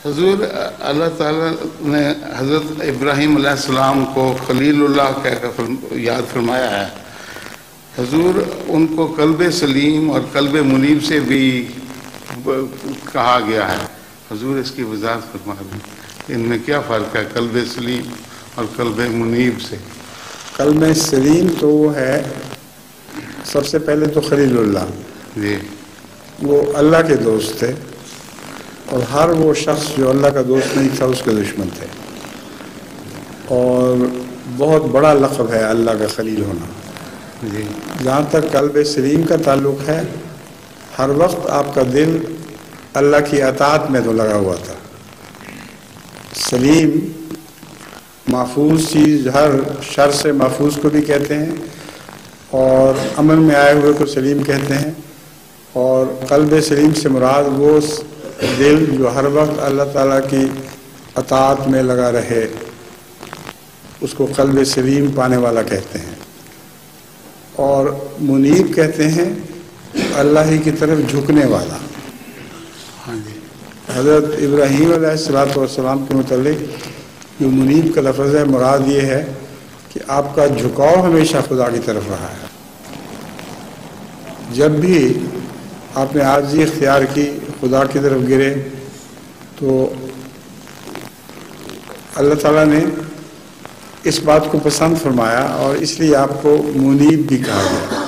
حضور اللہ تعالیٰ نے حضرت ابراہیم علیہ السلام کو خلیل اللہ کہہ کر یاد فرمایا ہے. حضور ان کو قلب سلیم اور قلب منیب سے بھی کہا گیا ہے. حضور اس کی وضاحت فرما دیں ان میں کیا فرق ہے قلب سلیم اور قلب منیب سے؟ قلب سلیم تو وہ ہے سب سے پہلے تو خلیل اللہ جی وہ اللہ کے دوست تھے، اور ہر وہ شخص جو اللہ کا دوست نہیں تھا اس کے دشمن تھے، اور بہت بڑا لقب ہے اللہ کا خلیل ہونا. جی جہاں تک قلب سلیم کا تعلق ہے، ہر وقت آپ کا دل اللہ کی اطاعت میں تو لگا ہوا تھا. سلیم محفوظ چیز، ہر شر سے محفوظ کو بھی کہتے ہیں، اور امن میں آئے ہوئے کو سلیم کہتے ہیں. اور قلب سلیم سے مراد وہ دل جو ہر وقت اللہ تعالیٰ کی اطاعت میں لگا رہے، اس کو قلب سلیم پانے والا کہتے ہیں. اور منیب کہتے ہیں اللہ ہی کی طرف جھکنے والا. ہاں جی حضرت ابراہیم علیہ السلام کے متعلق جو منیب کا لفظ ہے، مراد یہ ہے کہ آپ کا جھکاؤ ہمیشہ خدا کی طرف رہا ہے. جب بھی آپ نے عاجزی اختیار کی، خدا کی طرف گرے، تو اللہ تعالیٰ نے اس بات کو پسند فرمایا، اور اس لیے آپ کو منیب بھی کہا گیا.